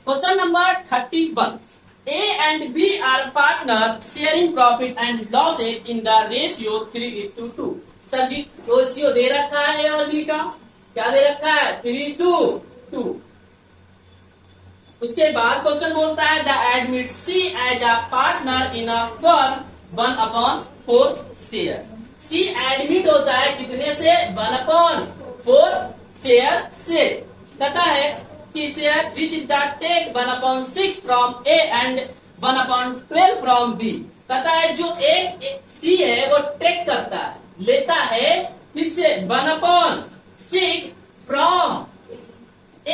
Question number 31. A and B are partners sharing profit and losses in the ratio 3:2. Sir ji ratio दे रखा है A और B का, क्या दे रखा है 3:2। उसके बाद क्वेश्चन बोलता है the admit C as a partner in a firm 1/4 share. C admit होता है कितने से 1/4 शेयर से। कहता है कि share which is the take 1/6 from A and 1/12 from B। कहता है जो C है वो टेक करता है, लेता है किससे 1/6 फ्रॉम A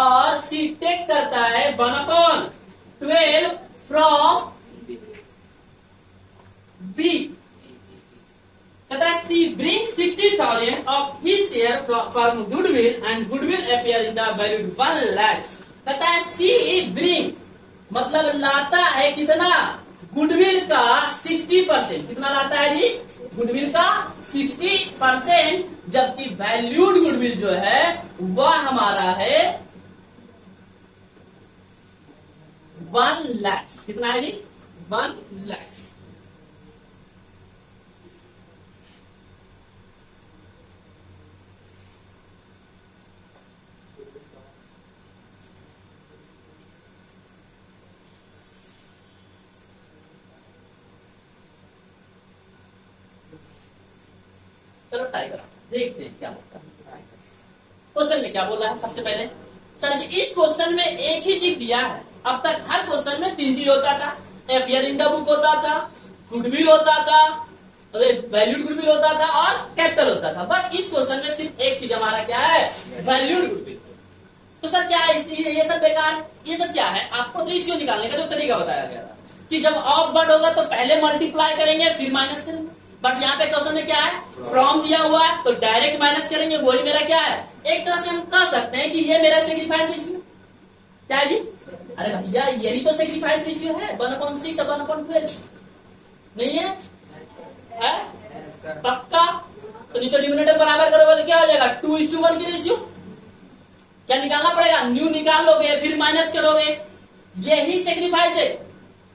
और C टेक करता है 1/12 फ्रॉम B। कहता है C brings 60,000 of his share from goodwill and goodwill appear in the value 1 lakhs। कहता है C bring मतलब लाता है कितना गुडविल का 60%। कितना लाता है जी गुडविल का 60%, जबकि वैल्यूड गुडविल जो है वह हमारा है 1 lakhs। कितना है जी 1 lakhs। चलो ट्राई करो, देखते हैं क्या होता है। क्वेश्चन में क्या बोला है सबसे पहले सर जी इस क्वेश्चन में एक ही चीज दिया है। अब तक हर क्वेश्चन में 3 चीज होता था, अपीयर इन द बुक होता था, गुडविल होता था, वैल्यूड गुडविल होता था और कैपिटल होता था। बट इस क्वेश्चन में सिर्फ एक चीज हमारा क्या है वैल्यूड गुडविल। तो सर क्या है ये सब बेकार है। ये सब क्या है आपको रेशियो निकालने का जो तरीका बताया गया था कि जब ऑफ वर्ड होगा तो पहले मल्टीप्लाई करेंगे फिर माइनस करेंगे। बट यहाँ पे क्वेश्चन में क्या है फ्रॉम दिया हुआ है तो डायरेक्ट माइनस करेंगे, वही मेरा क्या है। एक तरह से हम कह सकते हैं कि ये मेरा सेक्रीफाइस रेशियो क्या है जी। अरे भैया यही तो सेक्रीफाइस रेशियो है 1/6 और 1/12 नहीं है, पक्का। तो नीचे डिनोमिनेटर बराबर करोगे तो क्या हो जाएगा 2:1 की रेशियो। क्या निकालना पड़ेगा न्यू निकालोगे फिर माइनस करोगे, यही सेक्रीफाइस है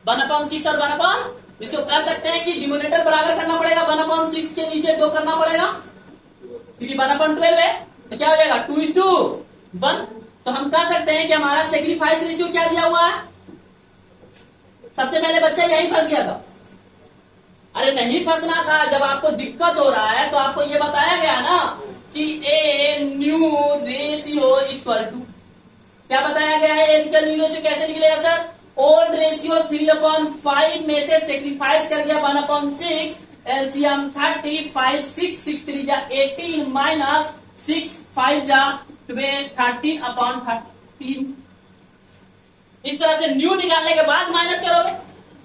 1/6 और 1/, इसको कह सकते हैं कि डिनोमिनेटर बराबर करना पड़ेगा 1/6 के नीचे 2 करना पड़ेगा क्योंकि 1/12 है तो क्या हो जाएगा 2:1। तो हम कह सकते हैं कि हमारा सेक्रीफाइस रेशियो क्या दिया हुआ है। सबसे पहले बच्चा यही फंस गया था। अरे नहीं फंसना था, जब आपको दिक्कत हो रहा है तो आपको ये बताया गया ना कि a new ratio equal to क्या बताया गया है। ए न्यू रेशियो कैसे निकलेगा सर ओल्ड रेशियो 3/5 में से सेक्रीफाइस कर गया 1/6, एलसीएम 30, 5 6 6 3 जा 18 माइनस 6 5 जा 12 13/13। इस तरह से न्यू निकालने के बाद माइनस करोगे,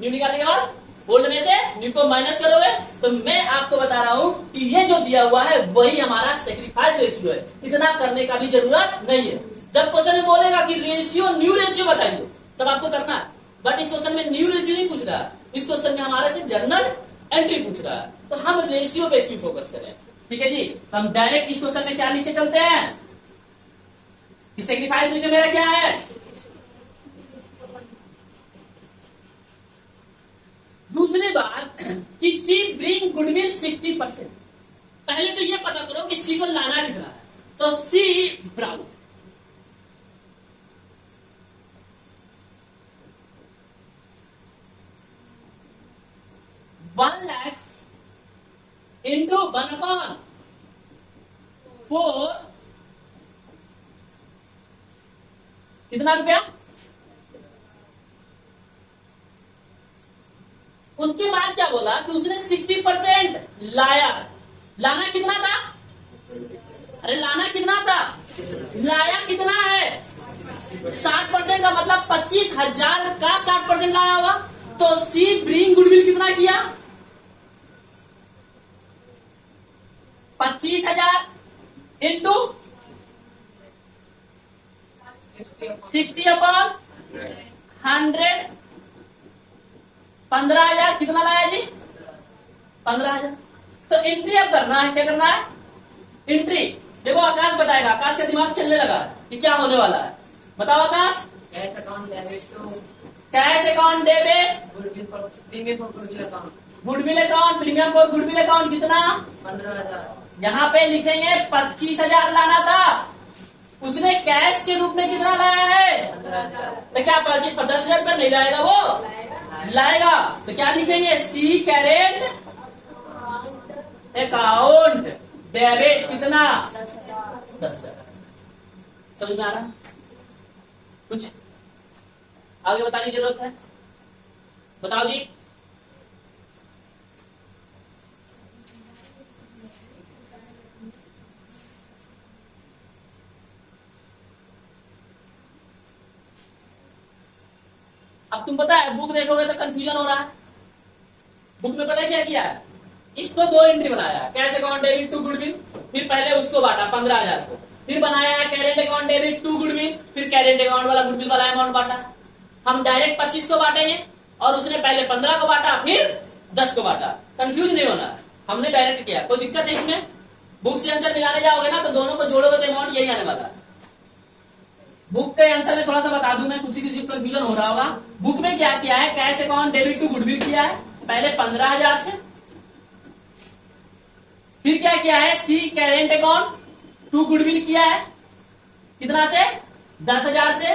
न्यू निकालने के बाद ओल्ड में से न्यू को माइनस करोगे। तो मैं आपको बता रहा हूं कि ये जो दिया हुआ है वही हमारा सेक्रीफाइस रेशियो है, इतना करने का भी जरूरत नहीं है। जब क्वेश्चन में बोलेगा कि रेशियो न्यू रेशियो बताइए तब आपको करना है, बट इस क्वेश्चन में न्यू रेशियो नहीं पूछ रहा है, इस क्वेश्चन में हमारे से जर्नल एंट्री पूछ रहा है। तो हम रेशियो पे क्यों फोकस करें, ठीक है जी। तो हम डायरेक्ट इस क्वेश्चन में क्या लिख के चलते हैं कि सेक्रीफाइस रेशियो मेरा क्या है। दूसरी बात कि सी ब्रिंग गुडविल 60%। पहले तो ये पता करो कि सी को लाना कितना है। तो सी ब्राउन 1 lakhs into 1/4 कितना रुपया। उसके बाद क्या बोला कि उसने 60% लाया। लाना कितना था, अरे लाना कितना था, लाया कितना है 60% का मतलब 25,000 का 60% लाया होगा। तो सी ब्रिंग गुडविल कितना किया 25,000 इंटू 60/100 15,000 कितना लाया जी 15,000। तो एंट्री अब करना है, क्या करना है एंट्री। देखो आकाश बताएगा, आकाश का दिमाग चलने लगा कि क्या होने वाला है। बताओ Akash cash account debit to cash account debit goodwill for premium for goodwill account goodwill account, premium for goodwill account कितना? 15,000। यहाँ पे लिखेंगे 25,000 लाना था, उसने कैश के रूप में कितना लाया है? 15,000। तो क्या 10,000 रुपया नहीं लाएगा वो? लाएगा। तो क्या लिखेंगे? सी करेंट अकाउंट डेबिट कितना? 10,000। समझ में आ रहा? कुछ आगे बताने की जरूरत है? बताओ जी। अब तुम पता है बुक देखोगे तो कंफ्यूजन हो रहा है। बुक में पता है क्या किया है? इसको 2 एंट्री बनाया है, cash account debit to goodwill, फिर पहले उसको बांटा 15,000 को, फिर बनाया है current account debit to goodwill, फिर करेंट अकाउंट वाला गुडविल वाला अमाउंट बांटा। हम डायरेक्ट 25 को बांटेंगे और उसने पहले 15 को बांटा फिर 10 को बांटा। कंफ्यूज नहीं होना, हमने डायरेक्ट किया। कोई दिक्कत है इसमें? बुक से आंसर मिलाने जाओगे ना तो दोनों को जोड़ोगे तो अमाउंट यही आने वाला है। बुक के आंसर में थोड़ा सा बता दूं मैं, किसी किसी को कंफ्यूजन हो रहा होगा। बुक में क्या किया है? Cash account debit to goodwill किया है पहले 15,000 से, फिर क्या किया है? C current account to goodwill किया है कितना से? 10,000 से।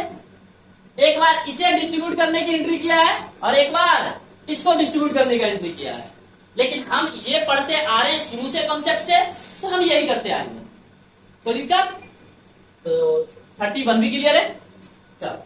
एक बार इसे डिस्ट्रीब्यूट करने की एंट्री किया है और एक बार इसको डिस्ट्रीब्यूट करने की एंट्री किया है। लेकिन हम ये पढ़ते आ रहे हैं शुरू से कॉन्सेप्ट से, तो हम यही करते आएंगे। कोई दिक्कत? तो 31 भी क्लियर है? चलो।